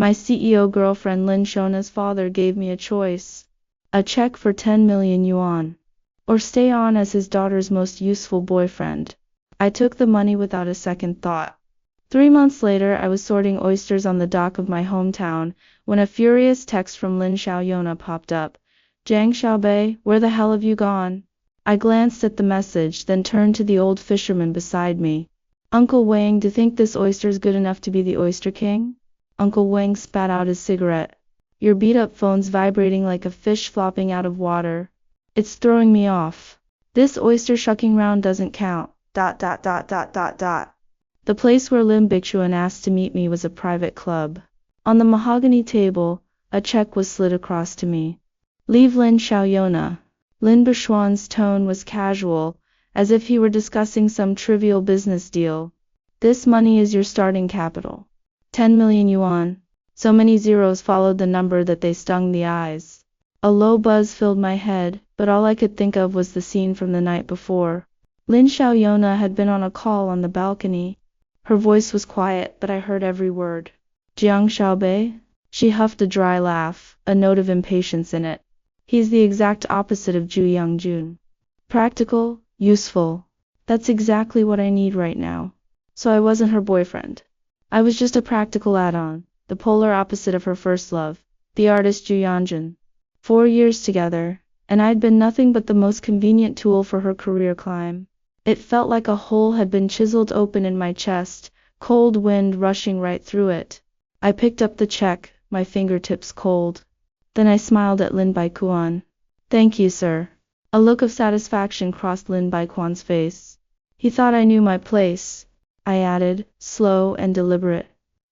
My CEO girlfriend Lin Shona's father gave me a choice. A check for 10 million yuan. Or stay on as his daughter's most useful boyfriend. I took the money without a second thought. 3 months later I was sorting oysters on the dock of my hometown, when a furious text from Lin Xiaoyona popped up. Jiang Xiaobei, where the hell have you gone? I glanced at the message, then turned to the old fisherman beside me. Uncle Wang, do you think this oyster's good enough to be the Oyster King? Uncle Wang spat out his cigarette. Your beat-up phone's vibrating like a fish flopping out of water. It's throwing me off. This oyster shucking round doesn't count. ... The place where Lim Bixuan asked to meet me was a private club. On the mahogany table, a check was slid across to me. Leave Lin Xiaoyona. Lin Bixuan's tone was casual, as if he were discussing some trivial business deal. This money is your starting capital. 10 million yuan. So many zeros followed the number that they stung the eyes. A low buzz filled my head, but all I could think of was the scene from the night before. Lin Xiaoyona had been on a call on the balcony. Her voice was quiet, but I heard every word. Jiang Xiaobei? She huffed a dry laugh, a note of impatience in it. He's the exact opposite of Zhu Yangjun. Practical, useful. That's exactly what I need right now. So I wasn't her boyfriend. I was just a practical add-on, the polar opposite of her first love, the artist Zhu Yangjun. 4 years together, and I'd been nothing but the most convenient tool for her career climb. It felt like a hole had been chiseled open in my chest, cold wind rushing right through it. I picked up the check, my fingertips cold. Then I smiled at Lin Baiquan. Thank you, sir. A look of satisfaction crossed Lin Baiquan's face. He thought I knew my place, I added, slow and deliberate.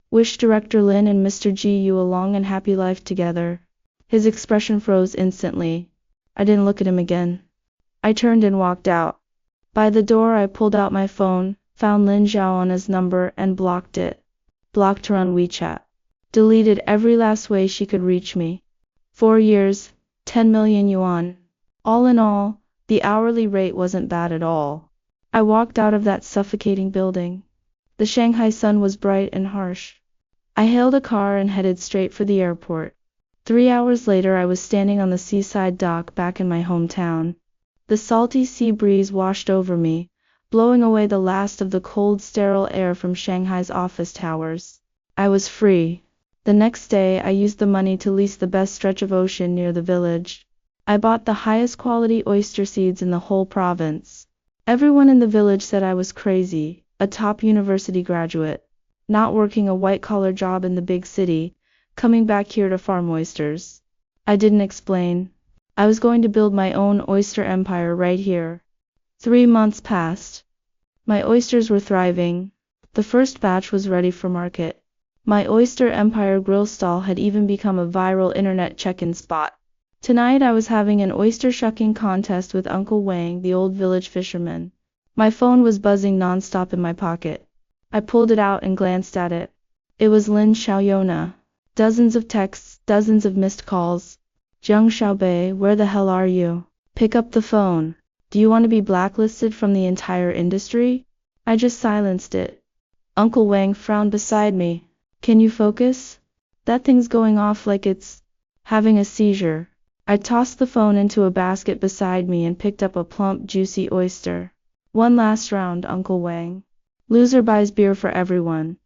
Wish Director Lin and Mr. Ji you a long and happy life together. His expression froze instantly. I didn't look at him again. I turned and walked out. By the door I pulled out my phone, found Lin Xiaoyana's number and blocked it. Blocked her on WeChat. Deleted every last way she could reach me. 4 years, 10 million yuan. All in all, the hourly rate wasn't bad at all. I walked out of that suffocating building. The Shanghai sun was bright and harsh. I hailed a car and headed straight for the airport. 3 hours later I was standing on the seaside dock back in my hometown. The salty sea breeze washed over me, blowing away the last of the cold, sterile air from Shanghai's office towers. I was free. The next day I used the money to lease the best stretch of ocean near the village. I bought the highest quality oyster seeds in the whole province. Everyone in the village said I was crazy, a top university graduate, not working a white-collar job in the big city, coming back here to farm oysters. I didn't explain. I was going to build my own oyster empire right here. 3 months passed. My oysters were thriving. The first batch was ready for market. My oyster empire grill stall had even become a viral internet check-in spot. Tonight I was having an oyster shucking contest with Uncle Wang, the old village fisherman. My phone was buzzing non-stop in my pocket. I pulled it out and glanced at it. It was Lin Xiaoyona. Dozens of texts, dozens of missed calls. Jiang Xiaobei, where the hell are you? Pick up the phone. Do you want to be blacklisted from the entire industry? I just silenced it. Uncle Wang frowned beside me. Can you focus? That thing's going off like it's having a seizure. I tossed the phone into a basket beside me and picked up a plump, juicy oyster. One last round, Uncle Wang. Loser buys beer for everyone.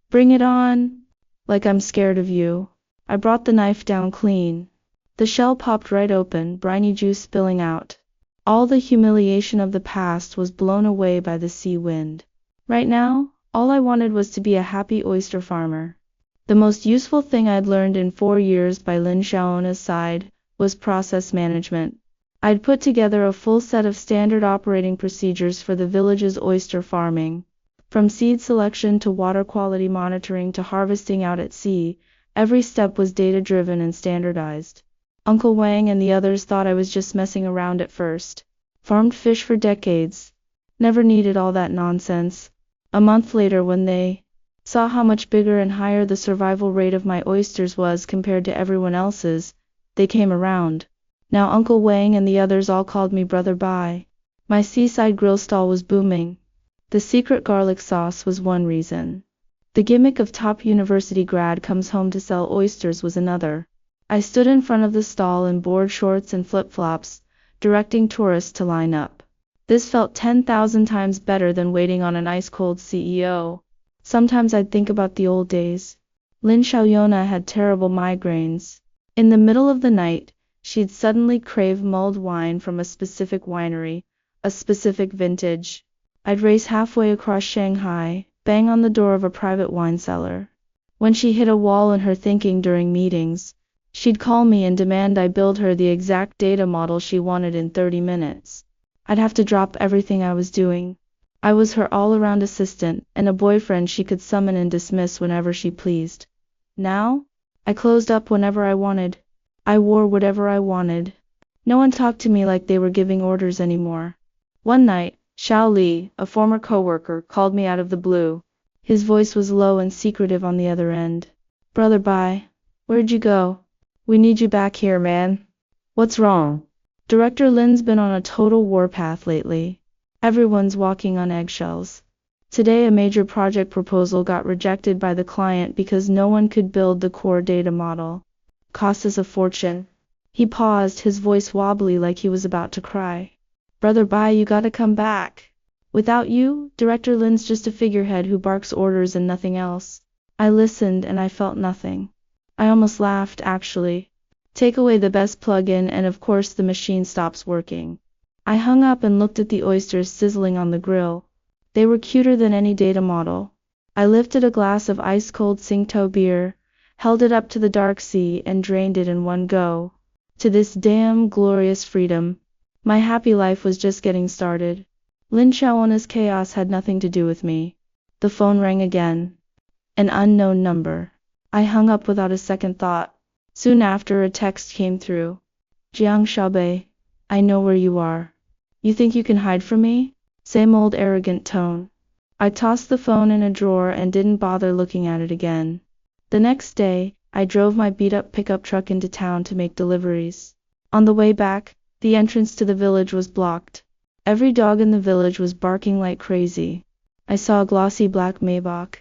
Bring it on. Like I'm scared of you. I brought the knife down clean. The shell popped right open, briny juice spilling out. All the humiliation of the past was blown away by the sea wind. Right now, all I wanted was to be a happy oyster farmer. The most useful thing I'd learned in 4 years by Lin Xiaoyona's side was process management. I'd put together a full set of standard operating procedures for the village's oyster farming. From seed selection to water quality monitoring to harvesting out at sea, every step was data-driven and standardized. Uncle Wang and the others thought I was just messing around at first. Farmed fish for decades. Never needed all that nonsense. A month later, when they saw how much bigger and higher the survival rate of my oysters was compared to everyone else's, they came around. Now Uncle Wang and the others all called me Brother Bai. My seaside grill stall was booming. The secret garlic sauce was one reason. The gimmick of top university grad comes home to sell oysters was another. I stood in front of the stall in board shorts and flip-flops, directing tourists to line up. This felt 10,000 times better than waiting on an ice-cold CEO. Sometimes I'd think about the old days. Lin Xiaoyona had terrible migraines. In the middle of the night, she'd suddenly crave mulled wine from a specific winery, a specific vintage. I'd race halfway across Shanghai, bang on the door of a private wine cellar. When she hit a wall in her thinking during meetings, she'd call me and demand I build her the exact data model she wanted in 30 minutes. I'd have to drop everything I was doing. I was her all-around assistant, and a boyfriend she could summon and dismiss whenever she pleased. Now, I closed up whenever I wanted. I wore whatever I wanted. No one talked to me like they were giving orders anymore. One night, Xiao Li, a former coworker, called me out of the blue. His voice was low and secretive on the other end. "Brother Bai, where'd you go? We need you back here, man." "What's wrong?" "Director Lin's been on a total warpath lately. Everyone's walking on eggshells. Today a major project proposal got rejected by the client because no one could build the core data model. Cost us a fortune." He paused, his voice wobbly like he was about to cry. "Brother Bai, you gotta come back. Without you, Director Lin's just a figurehead who barks orders and nothing else." I listened and I felt nothing. I almost laughed, actually. Take away the best plugin and of course the machine stops working. I hung up and looked at the oysters sizzling on the grill. They were cuter than any data model. I lifted a glass of ice-cold Tsingtao beer, held it up to the dark sea and drained it in one go. To this damn glorious freedom. My happy life was just getting started. Lin Xiaoyuna's chaos had nothing to do with me. The phone rang again. An unknown number. I hung up without a second thought. Soon after, a text came through. "Jiang Xiaobei, I know where you are. You think you can hide from me?" Same old arrogant tone. I tossed the phone in a drawer and didn't bother looking at it again. The next day, I drove my beat-up pickup truck into town to make deliveries. On the way back, the entrance to the village was blocked. Every dog in the village was barking like crazy. I saw a glossy black Maybach.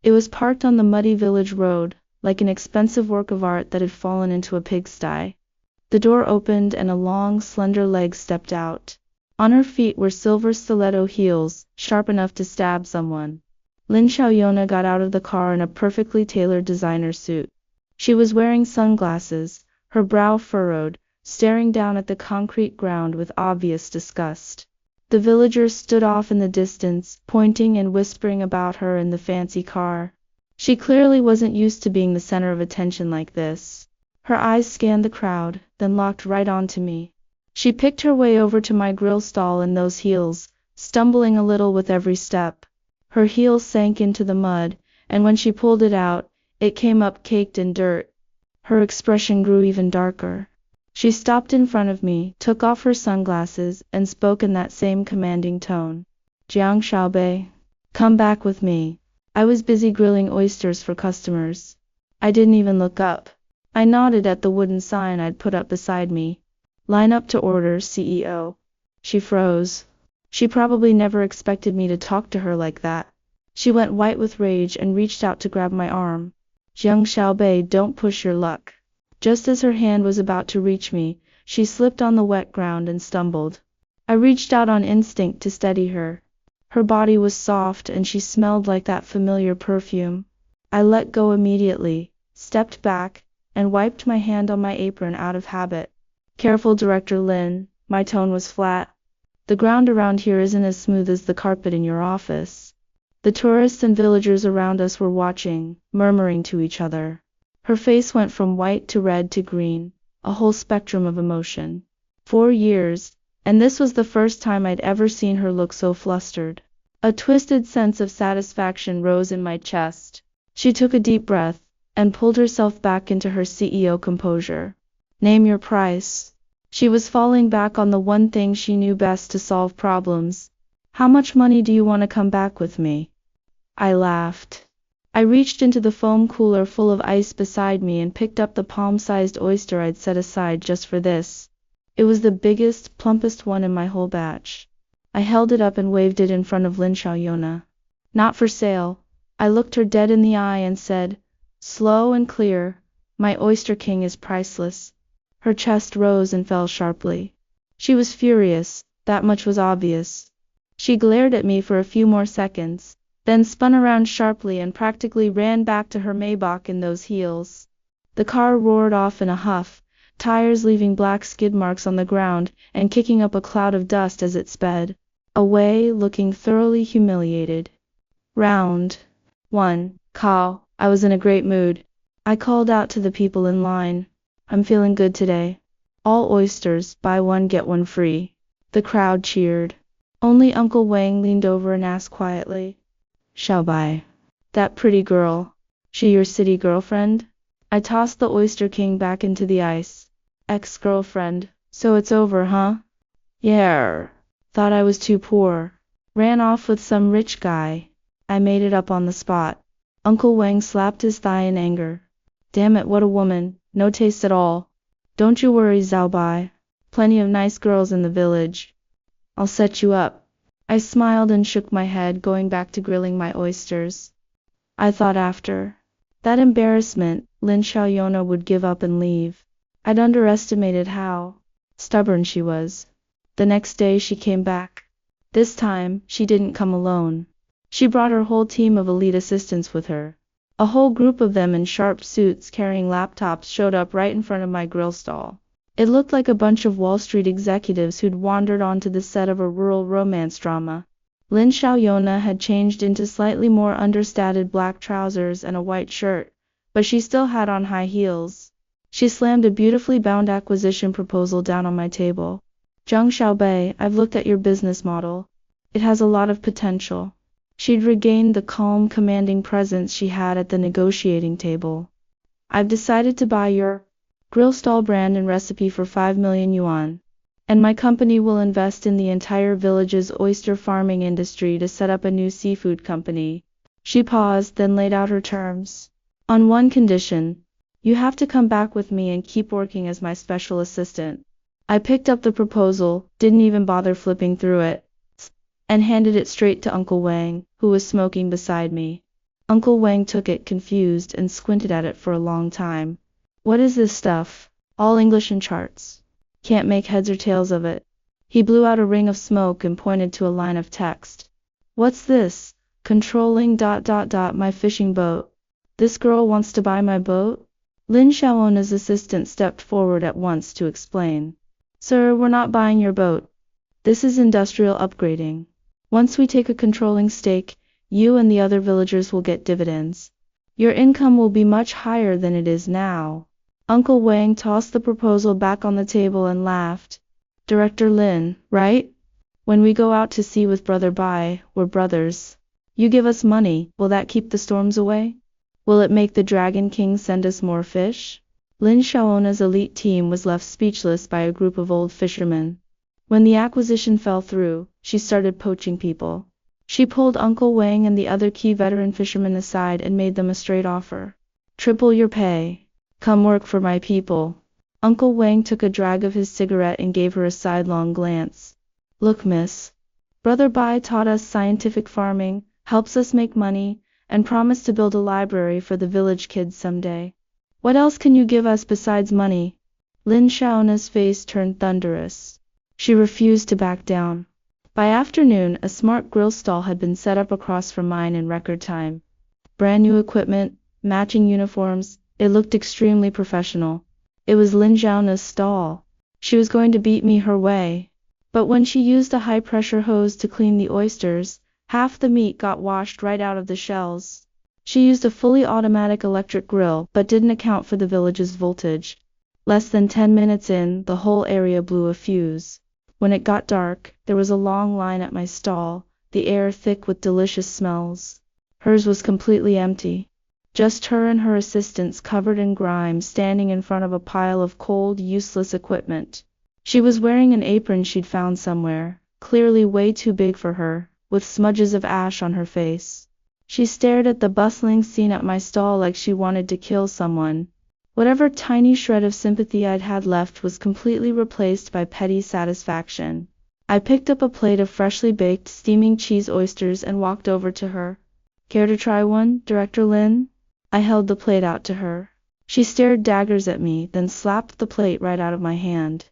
It was parked on the muddy village road, like an expensive work of art that had fallen into a pigsty. The door opened and a long, slender leg stepped out. On her feet were silver stiletto heels, sharp enough to stab someone. Lin Xiaoyona got out of the car in a perfectly tailored designer suit. She was wearing sunglasses, her brow furrowed, staring down at the concrete ground with obvious disgust. The villagers stood off in the distance, pointing and whispering about her in the fancy car. She clearly wasn't used to being the center of attention like this. Her eyes scanned the crowd, then locked right onto me. She picked her way over to my grill stall in those heels, stumbling a little with every step. Her heels sank into the mud, and when she pulled it out, it came up caked in dirt. Her expression grew even darker. She stopped in front of me, took off her sunglasses, and spoke in that same commanding tone. "Jiang Xiaobei, come back with me." I was busy grilling oysters for customers. I didn't even look up. I nodded at the wooden sign I'd put up beside me. "Line up to order, CEO." She froze. She probably never expected me to talk to her like that. She went white with rage and reached out to grab my arm. "Jiang Xiaobei, don't push your luck." Just as her hand was about to reach me, she slipped on the wet ground and stumbled. I reached out on instinct to steady her. Her body was soft and she smelled like that familiar perfume. I let go immediately, stepped back, and wiped my hand on my apron out of habit. "Careful, Director Lin," my tone was flat. "The ground around here isn't as smooth as the carpet in your office." The tourists and villagers around us were watching, murmuring to each other. Her face went from white to red to green, a whole spectrum of emotion. 4 years, and this was the first time I'd ever seen her look so flustered. A twisted sense of satisfaction rose in my chest. She took a deep breath, and pulled herself back into her CEO composure. "Name your price." She was falling back on the one thing she knew best to solve problems. "How much money do you want to come back with me?" I laughed. I reached into the foam cooler full of ice beside me and picked up the palm-sized oyster I'd set aside just for this. It was the biggest, plumpest one in my whole batch. I held it up and waved it in front of Lin Xiaoyona. "Not for sale." I looked her dead in the eye and said, slow and clear, my oyster king is priceless. Her chest rose and fell sharply. She was furious, that much was obvious. She glared at me for a few more seconds, then spun around sharply and practically ran back to her Maybach in those heels. The car roared off in a huff, tires leaving black skid marks on the ground and kicking up a cloud of dust as it sped away, looking thoroughly humiliated. Round 1. Call. I was in a great mood. I called out to the people in line. I'm feeling good today. All oysters, buy one get one free. The crowd cheered. Only Uncle Wang leaned over and asked quietly, Shall buy? That pretty girl, she your city girlfriend? I tossed the oyster king back into the ice. Ex-girlfriend, so it's over, huh? Yeah. Thought I was too poor. Ran off with some rich guy. I made it up on the spot. Uncle Wang slapped his thigh in anger. Damn it, what a woman, no taste at all. Don't you worry, Zhao Bai. Plenty of nice girls in the village. I'll set you up. I smiled and shook my head, going back to grilling my oysters. I thought after that embarrassment, Lin Xiaoyona would give up and leave. I'd underestimated how stubborn she was. The next day she came back. This time, she didn't come alone. She brought her whole team of elite assistants with her. A whole group of them in sharp suits carrying laptops showed up right in front of my grill stall. It looked like a bunch of Wall Street executives who'd wandered onto the set of a rural romance drama. Lin Xiaoyona had changed into slightly more understated black trousers and a white shirt, but she still had on high heels. She slammed a beautifully bound acquisition proposal down on my table. Zhang Xiaobei, I've looked at your business model. It has a lot of potential. She'd regained the calm, commanding presence she had at the negotiating table. I've decided to buy your grill stall brand and recipe for 5 million yuan. And my company will invest in the entire village's oyster farming industry to set up a new seafood company. She paused, then laid out her terms. On one condition. You have to come back with me and keep working as my special assistant. I picked up the proposal, didn't even bother flipping through it, and handed it straight to Uncle Wang, who was smoking beside me. Uncle Wang took it confused and squinted at it for a long time. What is this stuff? All English and charts. Can't make heads or tails of it. He blew out a ring of smoke and pointed to a line of text. What's this? Controlling ... my fishing boat. This girl wants to buy my boat? Lin Xiaoyona's assistant stepped forward at once to explain. Sir, we're not buying your boat. This is industrial upgrading. Once we take a controlling stake, you and the other villagers will get dividends. Your income will be much higher than it is now. Uncle Wang tossed the proposal back on the table and laughed. Director Lin, right? When we go out to sea with Brother Bai, we're brothers. You give us money, will that keep the storms away? Will it make the Dragon King send us more fish? Lin Xiaoyona's elite team was left speechless by a group of old fishermen. When the acquisition fell through, she started poaching people. She pulled Uncle Wang and the other key veteran fishermen aside and made them a straight offer. Triple your pay. Come work for my people. Uncle Wang took a drag of his cigarette and gave her a sidelong glance. Look, miss. Brother Bai taught us scientific farming, helps us make money, and promised to build a library for the village kids someday. What else can you give us besides money? Lin Xiaoyona's face turned thunderous. She refused to back down. By afternoon, a smart grill stall had been set up across from mine in record time. Brand new equipment, matching uniforms, it looked extremely professional. It was Lin Xiaoyona's stall. She was going to beat me her way. But when she used a high-pressure hose to clean the oysters, half the meat got washed right out of the shells. She used a fully automatic electric grill, but didn't account for the village's voltage. Less than 10 minutes in, the whole area blew a fuse. When it got dark, there was a long line at my stall, the air thick with delicious smells. Hers was completely empty. Just her and her assistants covered in grime standing in front of a pile of cold, useless equipment. She was wearing an apron she'd found somewhere, clearly way too big for her, with smudges of ash on her face. She stared at the bustling scene at my stall like she wanted to kill someone. Whatever tiny shred of sympathy I'd had left was completely replaced by petty satisfaction. I picked up a plate of freshly baked, steaming cheese oysters and walked over to her. Care to try one, Director Lin? I held the plate out to her. She stared daggers at me, then slapped the plate right out of my hand.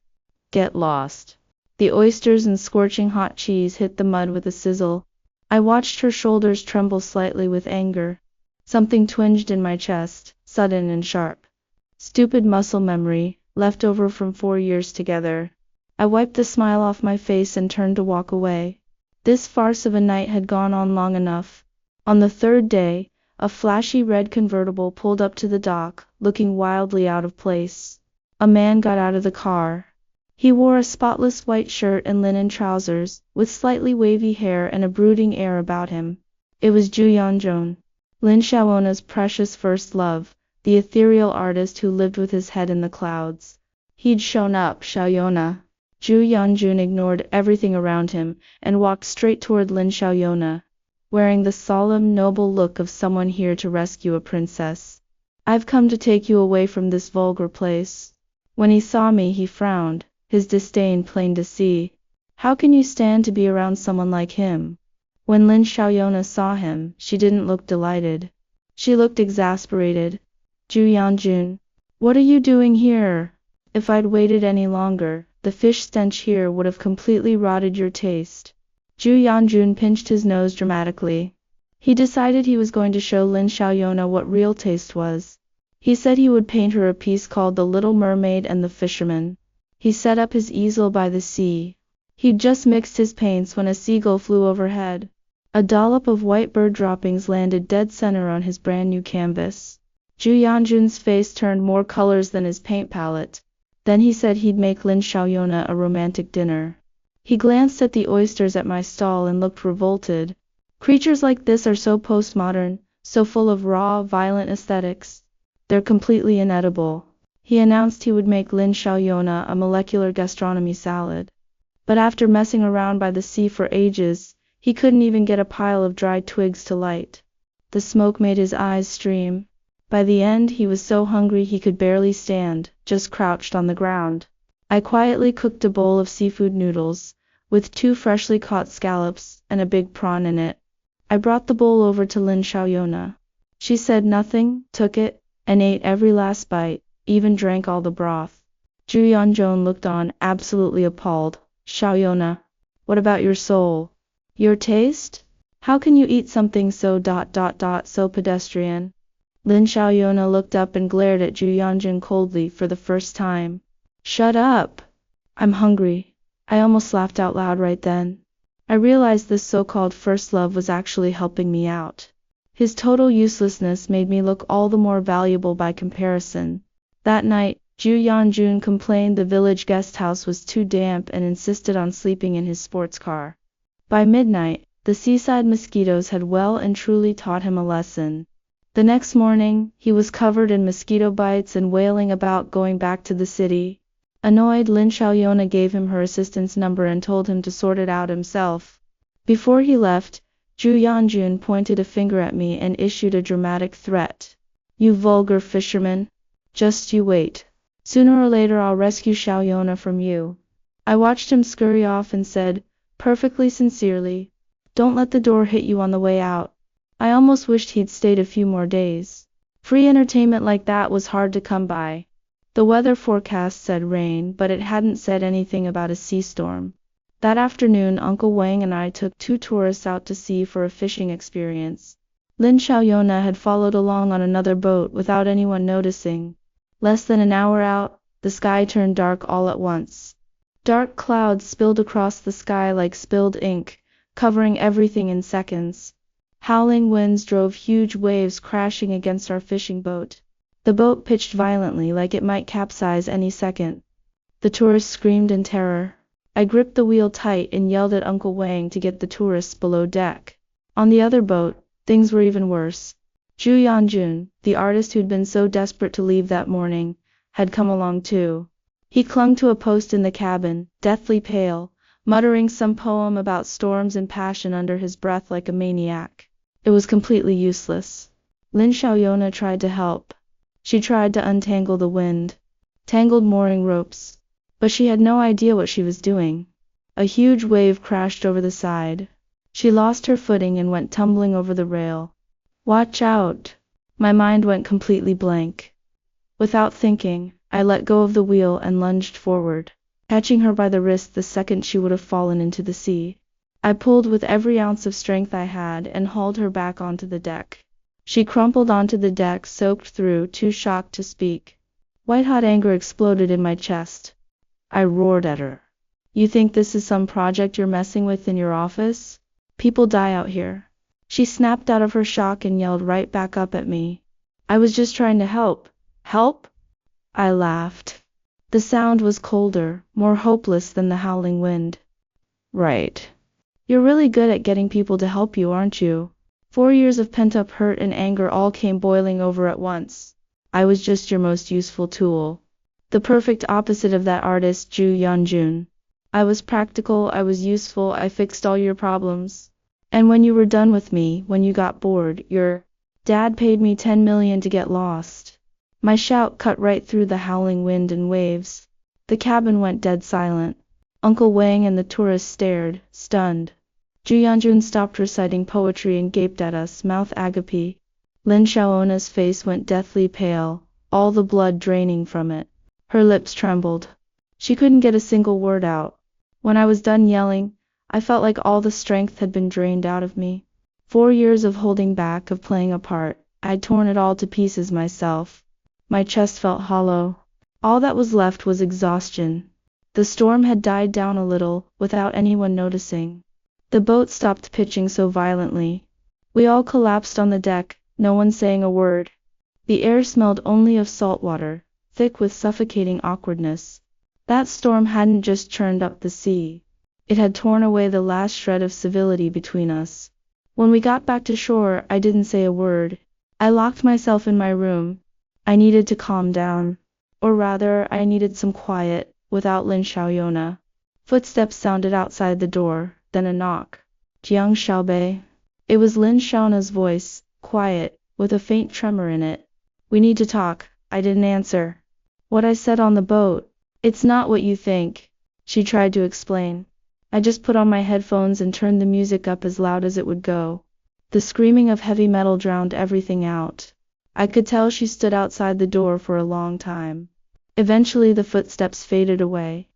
Get lost. The oysters and scorching hot cheese hit the mud with a sizzle. I watched her shoulders tremble slightly with anger. Something twinged in my chest, sudden and sharp. Stupid muscle memory, left over from 4 years together. I wiped the smile off my face and turned to walk away. This farce of a night had gone on long enough. On the third day, a flashy red convertible pulled up to the dock, looking wildly out of place. A man got out of the car. He wore a spotless white shirt and linen trousers, with slightly wavy hair and a brooding air about him. It was Zhu Yanjun, Lin Xiaona's precious first love, the ethereal artist who lived with his head in the clouds. He'd shown up, Xiaoyona. Zhu Yanjun ignored everything around him, and walked straight toward Lin Xiaoyona, wearing the solemn, noble look of someone here to rescue a princess. I've come to take you away from this vulgar place. When he saw me, he frowned, his disdain plain to see. How can you stand to be around someone like him? When Lin Xiaoyona saw him, she didn't look delighted. She looked exasperated. Zhu Yanjun, what are you doing here? If I'd waited any longer, the fish stench here would have completely rotted your taste. Zhu Yanjun pinched his nose dramatically. He decided he was going to show Lin Xiaoyona what real taste was. He said he would paint her a piece called The Little Mermaid and the Fisherman. He set up his easel by the sea. He'd just mixed his paints when a seagull flew overhead. A dollop of white bird droppings landed dead center on his brand new canvas. Zhu Yanjun's face turned more colors than his paint palette. Then he said he'd make Lin Xiaoyona a romantic dinner. He glanced at the oysters at my stall and looked revolted. Creatures like this are so postmodern, so full of raw, violent aesthetics. They're completely inedible. He announced he would make Lin Xiaoyona a molecular gastronomy salad. But after messing around by the sea for ages, he couldn't even get a pile of dried twigs to light. The smoke made his eyes stream. By the end, he was so hungry he could barely stand, just crouched on the ground. I quietly cooked a bowl of seafood noodles, with 2 freshly caught scallops, and a big prawn in it. I brought the bowl over to Lin Xiaoyona. She said nothing, took it, and ate every last bite, even drank all the broth. Zhu Yanjun looked on, absolutely appalled. Xiaoyona, what about your soul? Your taste? How can you eat something so so pedestrian? Lin Xiaoyona looked up and glared at Zhu Yanjun coldly for the first time. Shut up! I'm hungry. I almost laughed out loud right then. I realized this so-called first love was actually helping me out. His total uselessness made me look all the more valuable by comparison. That night, Zhu Yanjun complained the village guest house was too damp and insisted on sleeping in his sports car. By midnight, the seaside mosquitoes had well and truly taught him a lesson. The next morning, he was covered in mosquito bites and wailing about going back to the city. Annoyed, Lin Xiaoyona gave him her assistant's number and told him to sort it out himself. Before he left, Zhu Yanjun pointed a finger at me and issued a dramatic threat. You vulgar fisherman! Just you wait. Sooner or later I'll rescue Xiaoyona from you. I watched him scurry off and said, perfectly sincerely, don't let the door hit you on the way out. I almost wished he'd stayed a few more days. Free entertainment like that was hard to come by. The weather forecast said rain, but it hadn't said anything about a sea storm. That afternoon, Uncle Wang and I took 2 tourists out to sea for a fishing experience. Lin Xiaoyona had followed along on another boat without anyone noticing. Less than an hour out, the sky turned dark all at once. Dark clouds spilled across the sky like spilled ink, covering everything in seconds. Howling winds drove huge waves crashing against our fishing boat. The boat pitched violently like it might capsize any second. The tourists screamed in terror. I gripped the wheel tight and yelled at Uncle Wang to get the tourists below deck. On the other boat, things were even worse. Zhu Yanjun, the artist who'd been so desperate to leave that morning, had come along too. He clung to a post in the cabin, deathly pale, muttering some poem about storms and passion under his breath like a maniac. It was completely useless. Lin Xiaoyona tried to help. She tried to untangle the wind, tangled mooring ropes, but she had no idea what she was doing. A huge wave crashed over the side. She lost her footing and went tumbling over the rail. Watch out. My mind went completely blank. Without thinking, I let go of the wheel and lunged forward, catching her by the wrist the second she would have fallen into the sea. I pulled with every ounce of strength I had and hauled her back onto the deck. She crumpled onto the deck, soaked through, too shocked to speak. White-hot anger exploded in my chest. I roared at her. You think this is some project you're messing with in your office? People die out here. She snapped out of her shock and yelled right back up at me. I was just trying to help. Help? I laughed. The sound was colder, more hopeless than the howling wind. Right. You're really good at getting people to help you, aren't you? 4 years of pent-up hurt and anger all came boiling over at once. I was just your most useful tool. The perfect opposite of that artist Ju Yeonjun. I was practical, I was useful, I fixed all your problems. And when you were done with me, when you got bored, your dad paid me 10 million to get lost. My shout cut right through the howling wind and waves. The cabin went dead silent. Uncle Wang and the tourists stared, stunned. Ju Yeonjun stopped reciting poetry and gaped at us, mouth agape. Lin Xiaona's face went deathly pale, all the blood draining from it. Her lips trembled. She couldn't get a single word out. When I was done yelling, I felt like all the strength had been drained out of me. 4 years of holding back, of playing a part, I'd torn it all to pieces myself. My chest felt hollow. All that was left was exhaustion. The storm had died down a little, without anyone noticing. The boat stopped pitching so violently. We all collapsed on the deck, no one saying a word. The air smelled only of salt water, thick with suffocating awkwardness. That storm hadn't just churned up the sea. It had torn away the last shred of civility between us. When we got back to shore, I didn't say a word. I locked myself in my room. I needed to calm down. Or rather, I needed some quiet, without Lin Xiaoyona. Footsteps sounded outside the door, then a knock. Jiang Xiaobei. It was Lin Xiaona's voice, quiet, with a faint tremor in it. We need to talk. I didn't answer. What I said on the boat. It's not what you think, she tried to explain. I just put on my headphones and turned the music up as loud as it would go. The screaming of heavy metal drowned everything out. I could tell she stood outside the door for a long time. Eventually the footsteps faded away.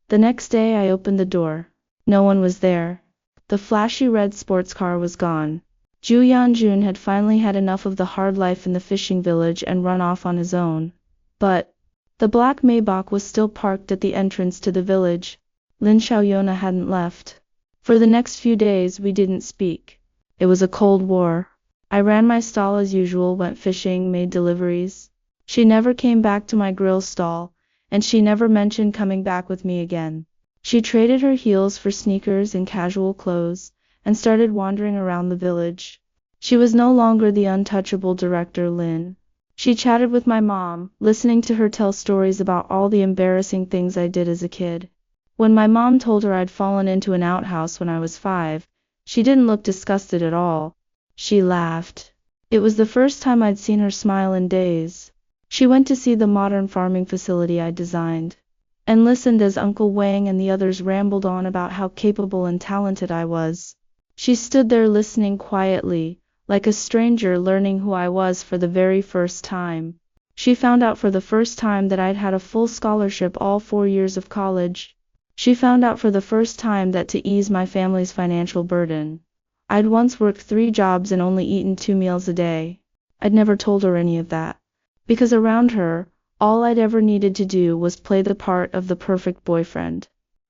The next day I opened the door. No one was there. The flashy red sports car was gone. Ju Yeonjun had finally had enough of the hard life in the fishing village and run off on his own. But the black Maybach was still parked at the entrance to the village. Lin Xiaoyona hadn't left. For the next few days we didn't speak. It was a cold war. I ran my stall as usual, went fishing, made deliveries. She never came back to my grill stall, and she never mentioned coming back with me again. She traded her heels for sneakers and casual clothes, and started wandering around the village. She was no longer the untouchable director Lin. She chatted with my mom, listening to her tell stories about all the embarrassing things I did as a kid. When my mom told her I'd fallen into an outhouse when I was 5, she didn't look disgusted at all. She laughed. It was the first time I'd seen her smile in days. She went to see the modern farming facility I designed, and listened as Uncle Wang and the others rambled on about how capable and talented I was. She stood there listening quietly, like a stranger learning who I was for the very first time. She found out for the first time that I'd had a full scholarship all 4 years of college. She found out for the first time that to ease my family's financial burden, I'd once worked 3 jobs and only eaten 2 meals a day. I'd never told her any of that. Because around her, all I'd ever needed to do was play the part of the perfect boyfriend.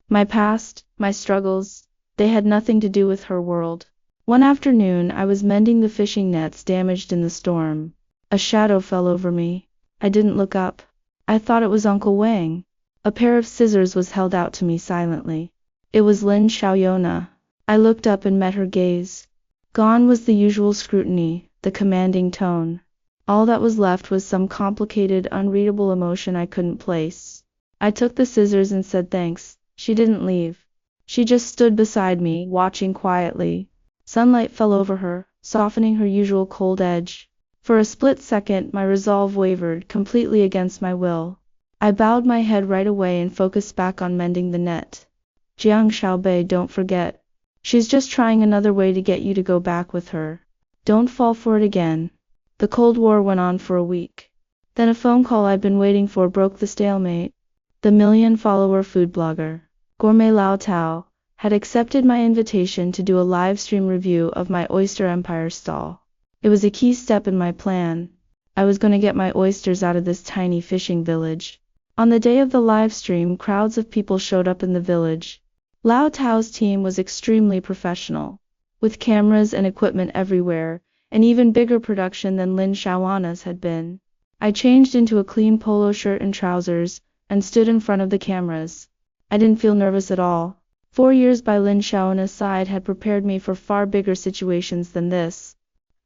My past, my struggles, they had nothing to do with her world. One afternoon I was mending the fishing nets damaged in the storm. A shadow fell over me. I didn't look up. I thought it was Uncle Wang. A pair of scissors was held out to me silently. It was Lin Xiaoyona. I looked up and met her gaze. Gone was the usual scrutiny, the commanding tone. All that was left was some complicated, unreadable emotion I couldn't place. I took the scissors and said thanks. She didn't leave. She just stood beside me, watching quietly. Sunlight fell over her, softening her usual cold edge. For a split second, my resolve wavered, completely against my will. I bowed my head right away and focused back on mending the net. Jiang Xiaobei, don't forget. She's just trying another way to get you to go back with her. Don't fall for it again. The Cold War went on for a week. Then a phone call I'd been waiting for broke the stalemate. The million-follower food blogger, Gourmet Lao Tao, had accepted my invitation to do a live stream review of my oyster empire stall. It was a key step in my plan. I was going to get my oysters out of this tiny fishing village. On the day of the live stream, crowds of people showed up in the village. Lao Tao's team was extremely professional, with cameras and equipment everywhere, an even bigger production than Lin Shaoana's had been. I changed into a clean polo shirt and trousers, and stood in front of the cameras. I didn't feel nervous at all. 4 years by Lin Shaoana's side had prepared me for far bigger situations than this.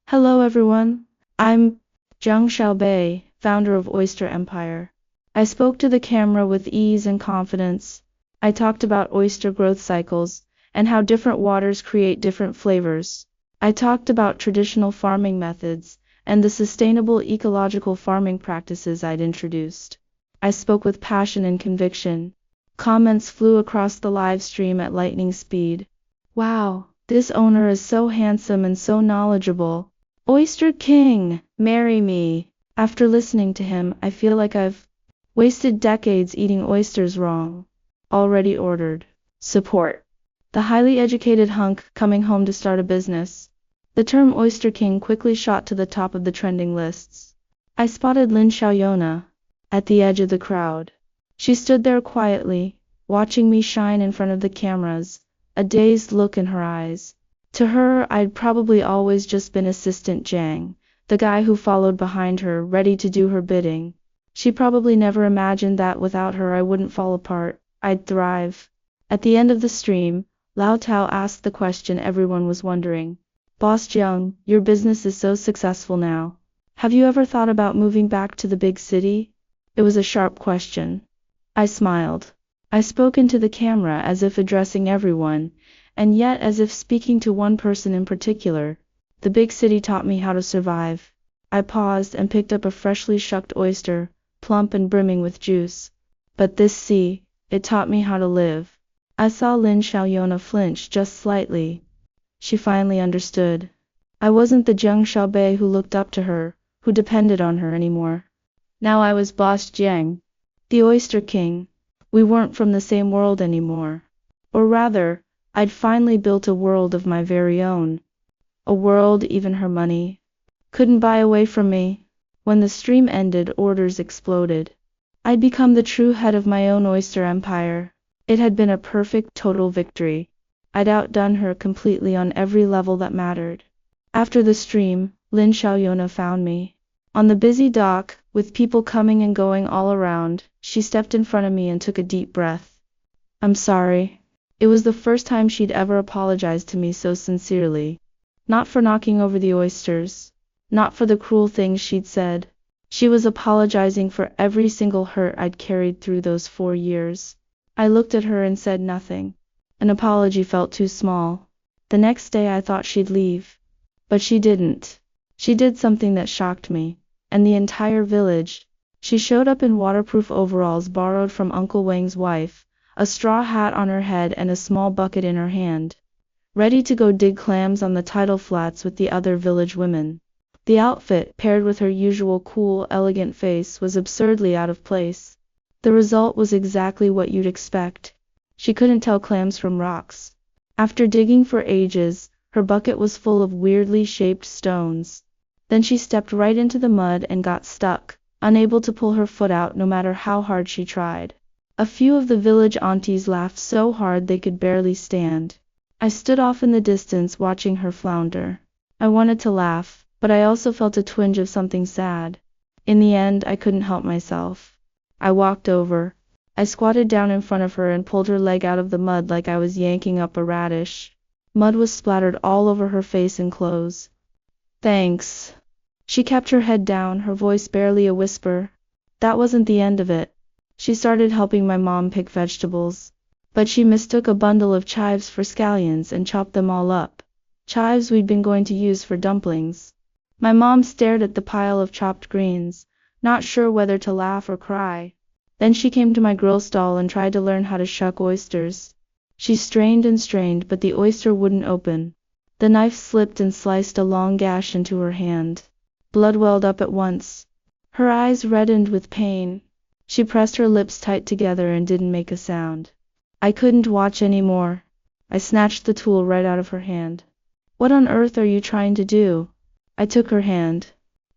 Hello everyone. I'm Zhang Xiaobei, founder of Oyster Empire. I spoke to the camera with ease and confidence. I talked about oyster growth cycles, and how different waters create different flavors. I talked about traditional farming methods, and the sustainable ecological farming practices I'd introduced. I spoke with passion and conviction. Comments flew across the live stream at lightning speed. Wow, this owner is so handsome and so knowledgeable. Oyster King, marry me. After listening to him, I feel like I've wasted decades eating oysters wrong. Already ordered. Support. The highly educated hunk coming home to start a business. The term Oyster King quickly shot to the top of the trending lists. I spotted Lin Xiaoana at the edge of the crowd. She stood there quietly, watching me shine in front of the cameras, a dazed look in her eyes. To her, I'd probably always just been Assistant Zhang, the guy who followed behind her, ready to do her bidding. She probably never imagined that without her I wouldn't fall apart, I'd thrive. At the end of the stream, Lao Tao asked the question everyone was wondering. Boss Jiang, your business is so successful now. Have you ever thought about moving back to the big city? It was a sharp question. I smiled. I spoke into the camera as if addressing everyone, and yet as if speaking to one person in particular. The big city taught me how to survive. I paused and picked up a freshly shucked oyster, plump and brimming with juice. But this sea, it taught me how to live. I saw Lin Xiaoana flinch just slightly. She finally understood. I wasn't the Zhang Xiaobei who looked up to her, who depended on her anymore. Now I was Boss Jiang, the Oyster King. We weren't from the same world anymore. Or rather, I'd finally built a world of my very own. A world even her money couldn't buy away from me. When the stream ended, orders exploded. I'd become the true head of my own oyster empire. It had been a perfect, total victory. I'd outdone her completely on every level that mattered. After the stream, Lin Xiaoana found me. On the busy dock, with people coming and going all around, she stepped in front of me and took a deep breath. I'm sorry. It was the first time she'd ever apologized to me so sincerely. Not for knocking over the oysters. Not for the cruel things she'd said. She was apologizing for every single hurt I'd carried through those 4 years. I looked at her and said nothing. An apology felt too small. The next day I thought she'd leave. But she didn't. She did something that shocked me, and the entire village. She showed up in waterproof overalls borrowed from Uncle Wang's wife, a straw hat on her head and a small bucket in her hand, ready to go dig clams on the tidal flats with the other village women. The outfit, paired with her usual cool, elegant face, was absurdly out of place. The result was exactly what you'd expect. She couldn't tell clams from rocks. After digging for ages, her bucket was full of weirdly shaped stones. Then she stepped right into the mud and got stuck, unable to pull her foot out no matter how hard she tried. A few of the village aunties laughed so hard they could barely stand. I stood off in the distance watching her flounder. I wanted to laugh, but I also felt a twinge of something sad. In the end, I couldn't help myself. I walked over. I squatted down in front of her and pulled her leg out of the mud like I was yanking up a radish. Mud was splattered all over her face and clothes. Thanks. She kept her head down, her voice barely a whisper. That wasn't the end of it. She started helping my mom pick vegetables. But she mistook a bundle of chives for scallions and chopped them all up. Chives we'd been going to use for dumplings. My mom stared at the pile of chopped greens, not sure whether to laugh or cry. Then she came to my grill stall and tried to learn how to shuck oysters. She strained and strained, but the oyster wouldn't open. The knife slipped and sliced a long gash into her hand. Blood welled up at once. Her eyes reddened with pain. She pressed her lips tight together and didn't make a sound. I couldn't watch any more. I snatched the tool right out of her hand. What on earth are you trying to do? I took her hand.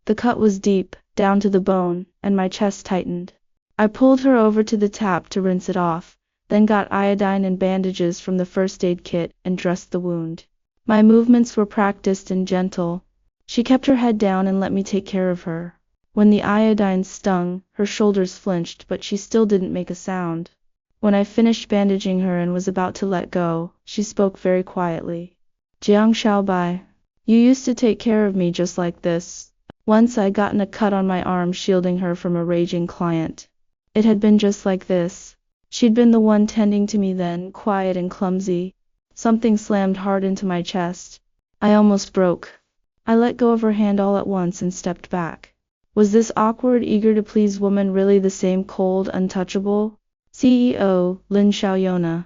The cut was deep, down to the bone, and my chest tightened. I pulled her over to the tap to rinse it off, then got iodine and bandages from the first aid kit and dressed the wound. My movements were practiced and gentle. She kept her head down and let me take care of her. When the iodine stung, her shoulders flinched, but she still didn't make a sound. When I finished bandaging her and was about to let go, she spoke very quietly. Jiang Xiaobai, you used to take care of me just like this. Once I'd gotten a cut on my arm shielding her from a raging client. It had been just like this. She'd been the one tending to me then, quiet and clumsy. Something slammed hard into my chest. I almost broke. I let go of her hand all at once and stepped back. Was this awkward, eager-to-please woman really the same cold, untouchable CEO, Lin Xiaoyona?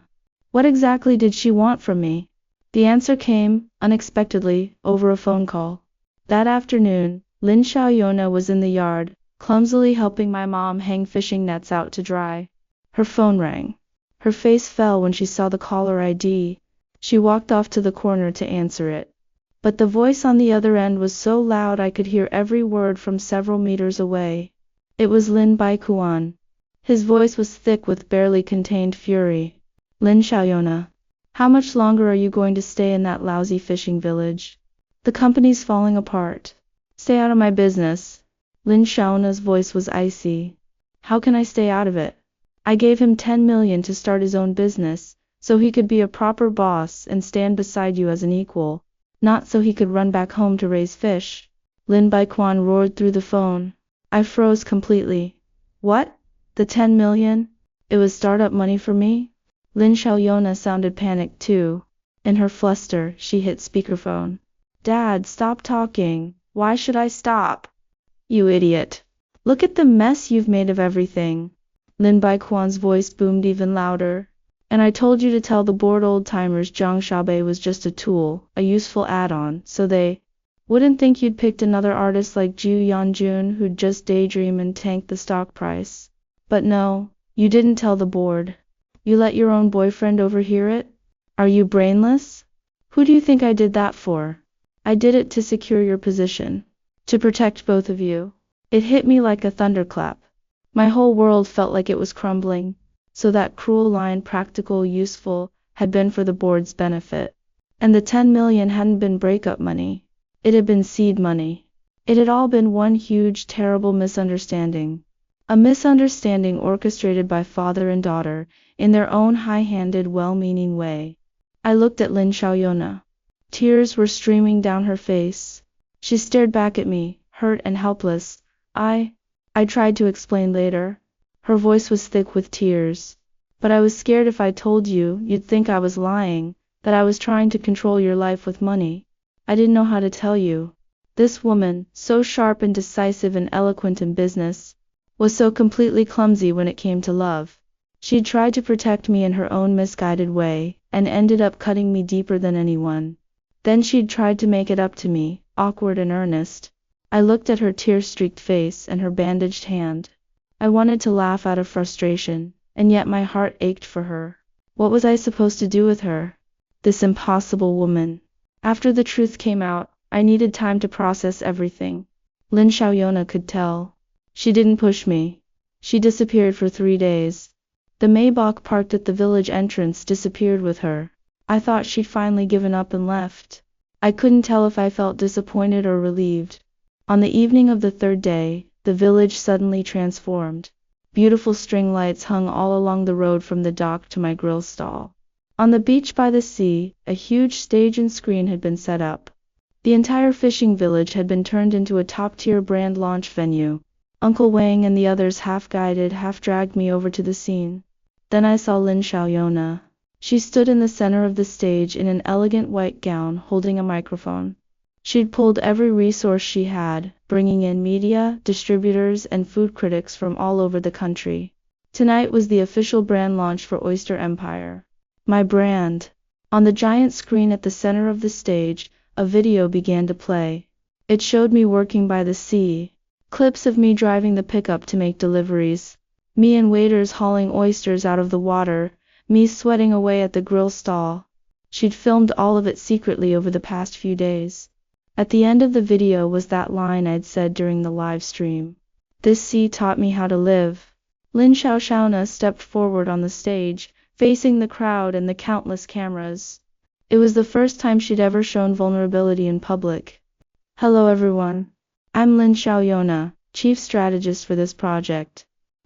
What exactly did she want from me? The answer came, unexpectedly, over a phone call. That afternoon, Lin Xiaoyona was in the yard, clumsily helping my mom hang fishing nets out to dry. Her phone rang. Her face fell when she saw the caller ID. She walked off to the corner to answer it. But the voice on the other end was so loud I could hear every word from several meters away. It was Lin Baikuan. His voice was thick with barely contained fury. Lin Xiaoyona, how much longer are you going to stay in that lousy fishing village? The company's falling apart. Stay out of my business. Lin Xiaoyona's voice was icy. How can I stay out of it? I gave him 10 million to start his own business, so he could be a proper boss and stand beside you as an equal, not so he could run back home to raise fish. Lin Baikuan roared through the phone. I froze completely. What? The 10 million? It was startup money for me? Lin Xiaoyona sounded panicked too. In her fluster, she hit speakerphone. Dad, stop talking. Why should I stop? You idiot. Look at the mess you've made of everything. Lin Baikuan's voice boomed even louder. And I told you to tell the bored old-timers Jiang Xiaobai was just a tool, a useful add-on, so they wouldn't think you'd picked another artist like Zhu Yanjun who'd just daydream and tank the stock price. But no, you didn't tell the board. You let your own boyfriend overhear it? Are you brainless? Who do you think I did that for? I did it to secure your position. To protect both of you. It hit me like a thunderclap. My whole world felt like it was crumbling. So that cruel line, practical, useful, had been for the board's benefit. And the 10 million hadn't been breakup money. It had been seed money. It had all been one huge, terrible misunderstanding. A misunderstanding orchestrated by father and daughter, in their own high-handed, well-meaning way. I looked at Lin Xiaoyona. Tears were streaming down her face. She stared back at me, hurt and helpless. I tried to explain later. Her voice was thick with tears. But I was scared if I told you, you'd think I was lying, that I was trying to control your life with money. I didn't know how to tell you. This woman, so sharp and decisive and eloquent in business, was so completely clumsy when it came to love. She'd tried to protect me in her own misguided way, and ended up cutting me deeper than anyone. Then she'd tried to make it up to me, awkward and earnest. I looked at her tear-streaked face and her bandaged hand. I wanted to laugh out of frustration, and yet my heart ached for her. What was I supposed to do with her? This impossible woman. After the truth came out, I needed time to process everything. Lin Xiaoyona could tell. She didn't push me. She disappeared for 3 days. The Maybach parked at the village entrance disappeared with her. I thought she'd finally given up and left. I couldn't tell if I felt disappointed or relieved. On the evening of the 3rd day, the village suddenly transformed. Beautiful string lights hung all along the road from the dock to my grill stall. On the beach by the sea, a huge stage and screen had been set up. The entire fishing village had been turned into a top-tier brand launch venue. Uncle Wang and the others half-guided, half-dragged me over to the scene. Then I saw Lin Xiaoyona. She stood in the center of the stage in an elegant white gown, holding a microphone. She'd pulled every resource she had, bringing in media, distributors, and food critics from all over the country. Tonight was the official brand launch for Oyster Empire. My brand. On the giant screen at the center of the stage, a video began to play. It showed me working by the sea. Clips of me driving the pickup to make deliveries. Me and waiters hauling oysters out of the water. Me sweating away at the grill stall. She'd filmed all of it secretly over the past few days. At the end of the video was that line I'd said during the live stream. This sea taught me how to live. Lin Xiaoxiaona stepped forward on the stage, facing the crowd and the countless cameras. It was the first time she'd ever shown vulnerability in public. Hello everyone. I'm Lin Xiaoxiaona, chief strategist for this project.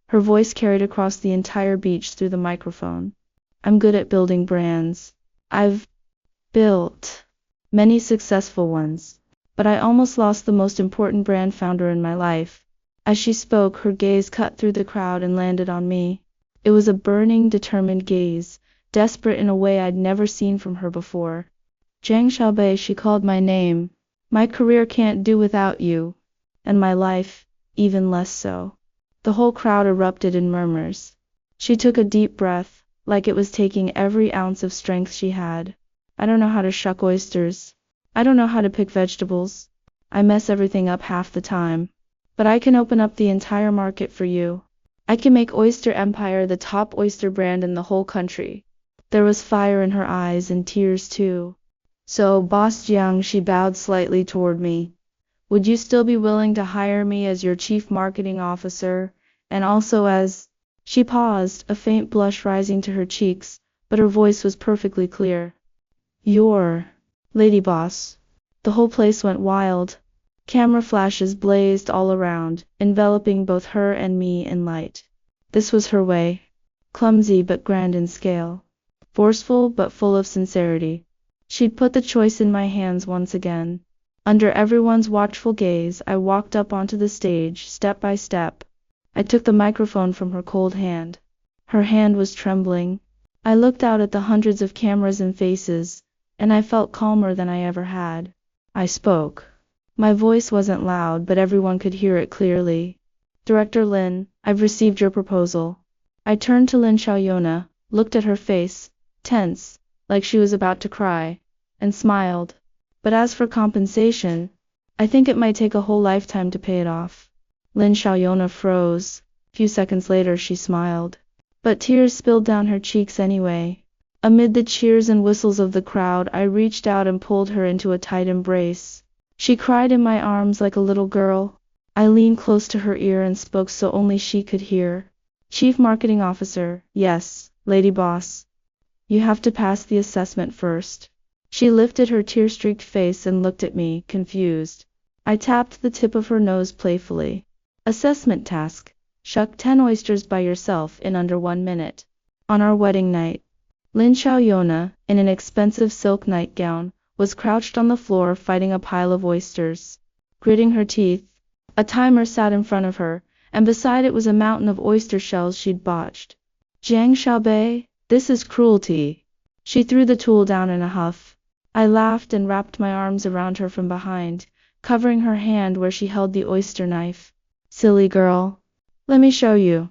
Her voice carried across the entire beach through the microphone. I'm good at building brands. I've built many successful ones. But I almost lost the most important brand founder in my life. As she spoke, her gaze cut through the crowd and landed on me. It was a burning, determined gaze, desperate in a way I'd never seen from her before. Zhang Xiaobei, she called my name. My career can't do without you. And my life, even less so. The whole crowd erupted in murmurs. She took a deep breath, like it was taking every ounce of strength she had. I don't know how to shuck oysters. I don't know how to pick vegetables. I mess everything up half the time. But I can open up the entire market for you. I can make Oyster Empire the top oyster brand in the whole country. There was fire in her eyes and tears too. So, Boss Jiang, she bowed slightly toward me. Would you still be willing to hire me as your chief marketing officer, and also as... She paused, a faint blush rising to her cheeks, but her voice was perfectly clear. Your lady boss. The whole place went wild. Camera flashes blazed all around, enveloping both her and me in light. This was her way. Clumsy but grand in scale. Forceful but full of sincerity. She'd put the choice in my hands once again. Under everyone's watchful gaze, I walked up onto the stage, step by step. I took the microphone from her cold hand. Her hand was trembling. I looked out at the hundreds of cameras and faces, and I felt calmer than I ever had. I spoke. My voice wasn't loud, but everyone could hear it clearly. Director Lin, I've received your proposal. I turned to Lin Xiaoxiaona, looked at her face, tense, like she was about to cry, and smiled. But as for compensation, I think it might take a whole lifetime to pay it off. Lin Xiaoxiaona froze. A few seconds later she smiled. But tears spilled down her cheeks anyway. Amid the cheers and whistles of the crowd, I reached out and pulled her into a tight embrace. She cried in my arms like a little girl. I leaned close to her ear and spoke so only she could hear. Chief Marketing Officer, yes, Lady Boss. You have to pass the assessment first. She lifted her tear-streaked face and looked at me, confused. I tapped the tip of her nose playfully. Assessment task. Shuck 10 oysters by yourself in under 1 minute. On our wedding night, Lin Xiaoxiaona, in an expensive silk nightgown, was crouched on the floor fighting a pile of oysters. Gritting her teeth, a timer sat in front of her, and beside it was a mountain of oyster shells she'd botched. Zhang Xiaobei, this is cruelty. She threw the tool down in a huff. I laughed and wrapped my arms around her from behind, covering her hand where she held the oyster knife. Silly girl. Let me show you.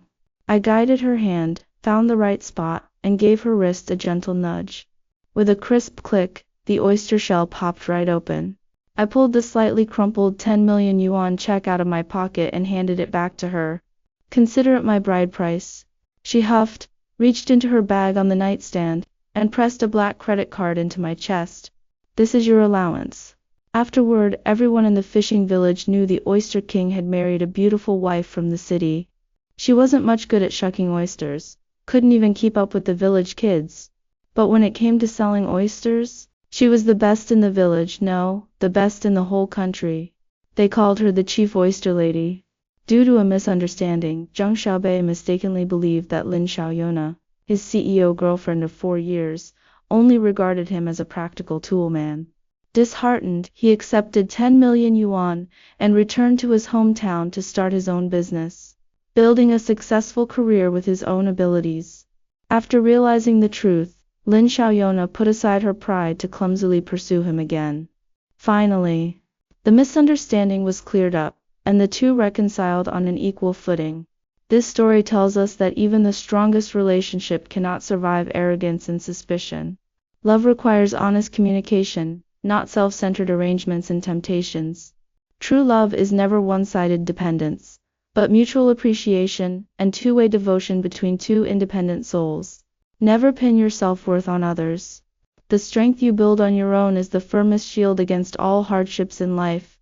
I guided her hand, found the right spot, and gave her wrist a gentle nudge. With a crisp click, the oyster shell popped right open. I pulled the slightly crumpled 10 million yuan check out of my pocket and handed it back to her. Consider it my bride price. She huffed, reached into her bag on the nightstand, and pressed a black credit card into my chest. This is your allowance. Afterward, everyone in the fishing village knew the Oyster King had married a beautiful wife from the city. She wasn't much good at shucking oysters, couldn't even keep up with the village kids. But when it came to selling oysters, she was the best in the village, no, the best in the whole country. They called her the Chief Oyster Lady. Due to a misunderstanding, Zhang Xiaobei mistakenly believed that Lin Xiaoxiaona, his CEO girlfriend of 4 years, only regarded him as a practical tool man. Disheartened, he accepted 10 million yuan and returned to his hometown to start his own business, building a successful career with his own abilities. After realizing the truth, Lin Xiaoxiaona put aside her pride to clumsily pursue him again. Finally, the misunderstanding was cleared up, and the two reconciled on an equal footing. This story tells us that even the strongest relationship cannot survive arrogance and suspicion. Love requires honest communication, not self-centered arrangements and temptations. True love is never one-sided dependence, but mutual appreciation and two-way devotion between two independent souls. Never pin your self-worth on others. The strength you build on your own is the firmest shield against all hardships in life.